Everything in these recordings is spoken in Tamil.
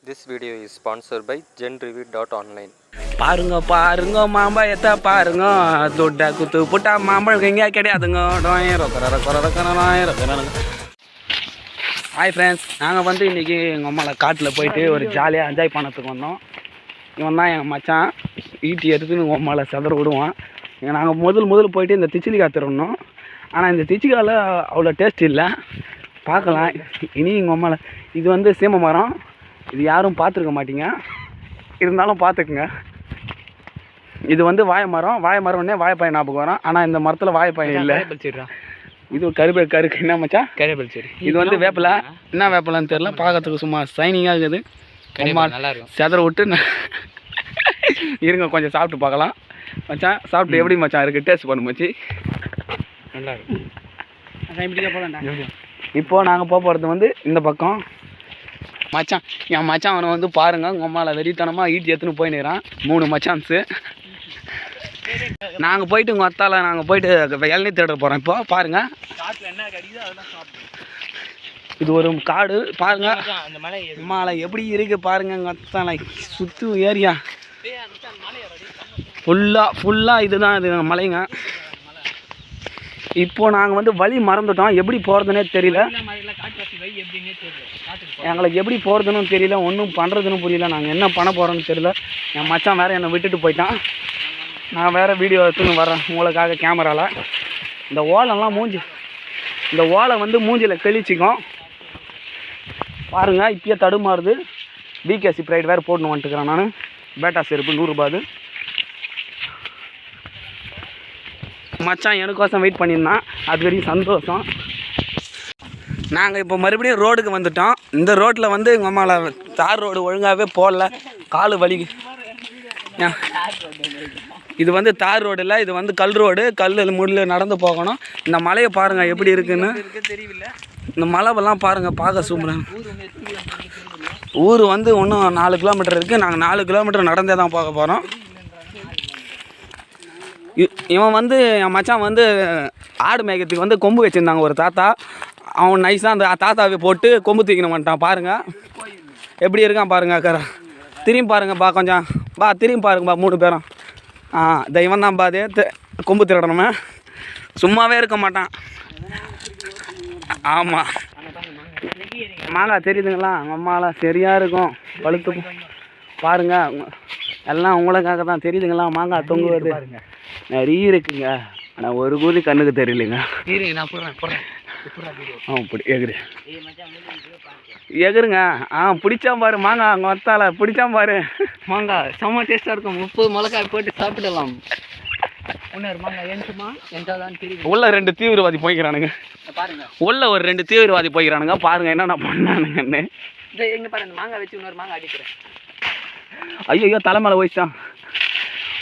This video is sponsored by genreview.online. பாருங்க பாருங்க மாம்பழத்தை பாருங்க தொட்டா குத்து புட்டா மாம்பழம் எங்கேயா கிடையாதுங்க. ஹாய் ஃப்ரெண்ட்ஸ், நாங்கள் வந்து இன்றைக்கி எங்கள் அம்மாவை காட்டில் போயிட்டு ஒரு ஜாலியாக என்ஜாய் பண்ணத்துக்கு வந்தோம். இவன் தான் என் மச்சான். ஈட்டி எடுத்துன்னு எங்கள் அம்மாவை செதற விடுவான். நாங்கள் முதல் போயிட்டு இந்த திச்சிலிக்காய் திருடணும். ஆனால் இந்த திச்சிக்காயில் அவ்வளோ டேஸ்ட் இல்லை. பார்க்கலாம் இனி எங்கள் அம்மாவில். இது வந்து சீமை மரம். இது யாரும் பார்த்துருக்க மாட்டீங்க, இருந்தாலும் பார்த்துக்குங்க. இது வந்து வாழை மரம்னே வாழைப்பழம் ஞாபகம் வரும். ஆனால் இந்த மரத்தில் வாழைப்பழம் இல்லை. இது கருக்கு என்ன மச்சா கருவேப்பிலை செடி. இது வந்து வேப்பிலை. என்ன வேப்பிலைன்னு தெரியல, பார்க்கறதுக்கு சும்மா சைனிங்காக இருக்குது. நல்லா இருக்கும். செதற விட்டு இருங்க கொஞ்சம் சாப்பிட்டு பார்க்கலாம். மச்சான் சாப்பிட்டு எப்படி மச்சான் இருக்குது, டேஸ்ட் பண்ணு மச்சி. நல்லா இருக்கும். இப்போது நாங்கள் போகிறது வந்து இந்த பக்கம். மச்சான் என் மச்சான் அவனை வந்து பாருங்கள், உங்கள் அம்மாவில் வெறித்தனமாக ஈட்டி எடுத்துன்னு போயின்னுறான். 3 மச்சான்ஸு. நாங்கள் போயிட்டு உங்கள் அத்தால நாங்கள் போயிட்டு இளநீ தேட போகிறோம். இப்போ பாருங்கள், இது ஒரு காடு. பாருங்கள் மலை எப்படி இருக்குது பாருங்கள். எங்கள் அத்தால சுற்று ஏரியா ஃபுல்லாக இதுதான் இது மலைங்க. இப்போது நாங்கள் வந்து வழி மறந்துட்டோம், எப்படி போகிறதுனே தெரியல. எங்களுக்கு எப்படி போகிறதுன்னு தெரியல, ஒன்றும் பண்ணுறதுன்னு புரியல. நாங்கள் என்ன பண்ண போகிறோன்னு தெரியல. என் மச்சான் வேறு என்னை விட்டுட்டு போயிட்டான். நான் வேறு வீடியோ எடுத்துன்னு வரேன் உங்களுக்காக கேமராவில். இந்த ஓலை வந்து மூஞ்சியில் கழிச்சிக்கும் பாருங்கள். இப்பயே தடுமாறுது. பிகேசி ப்ரைட் வேறு போட்டுன்னு வந்துட்டுக்கிறேன் நான். பேட்டா செருப்பு 100 ரூபாது. மச்சான் எனக்கோசம் வெயிட் பண்ணியிருந்தான், அது வரைக்கும் சந்தோஷம். நாங்கள் இப்போ மறுபடியும் ரோடுக்கு வந்துட்டோம். இந்த ரோட்டில் வந்து எங்கள் அம்மாவில் தார் ரோடு ஒழுங்காகவே போடல, காலு வலி. இது வந்து தார் ரோடு இல்லை, இது வந்து கல் ரோடு. கல் முள்ள நடந்து போகணும். இந்த மலையை பாருங்கள் எப்படி இருக்குன்னு. இந்த மலைவெல்லாம் பாருங்கள், பார்க்க சூப்பராக. ஊர் வந்து இன்னும் 4 கிலோமீட்டர் இருக்குது. நாங்கள் 4 கிலோமீட்டர் நடந்தே தான் பார்க்க போகிறோம். இவன் வந்து என் மச்சான் வந்து ஆடு மேய்க்கிறதுக்கு வந்து கொம்பு வச்சுருந்தாங்க ஒரு தாத்தா. அவன் நைஸாக அந்த தாத்தாவை போட்டு கொம்பு தூக்கின மாட்டான். பாருங்கள் எப்படி இருக்கான் பாருங்க. திரும்பி பாருங்கப்பா, கொஞ்சம் திரும்பி பாருங்கப்பா 3 பேரும். இவன் தான் அதே கொம்பு திருடணுமே, சும்மாவே இருக்க மாட்டான். ஆமாம், மாங்காய் தெரியுதுங்களா? அம்மாலாம் சரியாக இருக்கும் பழுத்து. பாருங்கள் எல்லாம் உங்களுக்காக தான். தெரியுதுங்களா மாங்காய் தொங்குவது நிறைய இருக்குங்க. ஆனால் ஒரு கூலி கண்ணுக்கு தெரியலைங்க. இப்படி எகுருங்க. பிடிச்சாம் பாரு மாங்காய். அங்கே வத்தால பிடிச்சாம் பாரு மாங்காய். செம்ம டேஸ்ட்டாக இருக்கும். 30 மிளகாய் போட்டு சாப்பிடலாம். உள்ள 2 தீவிரவாதி போய்க்கிறானுங்க. உள்ள ஒரு 2 தீவிரவாதி போய்க்கிறானுங்க. பாருங்க என்னென்ன பண்ணானுங்கன்னு. எங்கே பாருங்க, மாங்காய் வச்சு இன்னொரு மாங்காய் அடிக்கிறேன். ஐயோ தலைமையில போயிட்டான்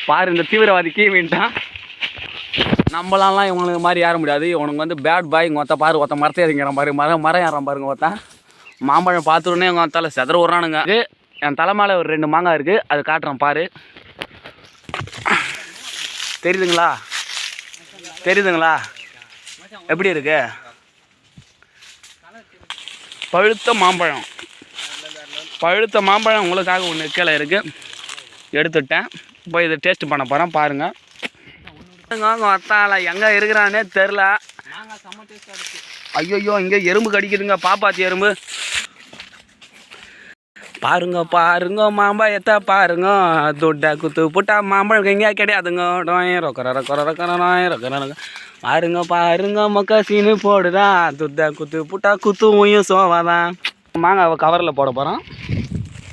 பாரு. இந்த தீவிரவாதி கீவின்ட்டான். நம்மளாலாம் இவங்களுக்கு மாதிரி ஏற முடியாது. இவனுக்கு வந்து பேட் பாய். இங்கே ஒருத்த பாரு, ஒருத்த மரத்தை ஏறிங்கிறான் பாரு. மரம் ஏறான் பாருங்க. ஒருத்தன் மாம்பழம் பார்த்துடனே எங்கள் தலை செதற விட்றானுங்க. என் தலைமையில ஒரு 2 மாங்காய் இருக்குது, அது காட்டுறேன் பாரு. தெரியுதுங்களா எப்படி இருக்கு? பழுத்த மாம்பழம் உங்களுக்காக ஒன்று கீழே இருக்குது, எடுத்துட்டேன். போய் இதை டேஸ்ட் பண்ண போகிறேன். பாருங்கள் வத்தால எங்கே இருக்கிறானே தெரில. ஐயோ இங்கே எறும்பு கடிக்குதுங்க, பாப்பாத்தி எறும்பு. பாருங்க மாம்பழத்தை பாருங்க. தொட்டா குத்து புட்டா மாம்பழம் எங்கேயா கிடையாதுங்க. பாருங்க மொக்க சீனு போடுதா. தொட்டா குத்து புட்டா குத்துவும் சோவாதான். மாங்காய் கவரில் போட போகிறோம்.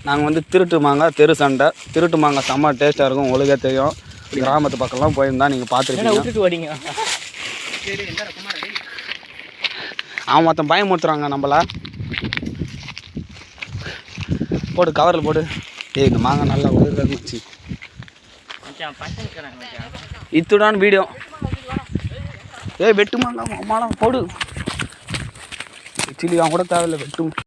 நாங்கள் வந்து திருட்டு மாங்காய், தெரு சண்டை. திருட்டு மாங்காய் செம்ம டேஸ்ட்டாக இருக்கும், உங்களுக்கே தெரியும். கிராமத்து பக்கம்லாம் போயிருந்தா நீங்கள் பார்த்துருக்கீங்க. அவன் மொத்தம் பயமுறுத்துறாங்க நம்மள. போடு கவரில் போடு. இந்த மாங்காய் நல்லா உதவிச்சு. இத்துடான் வீடியோ. வெட்டு மாங்காய் அம்மாலாம் போடு. சிலிக்கான் கூட தேவையில்லை, வெட்டும்.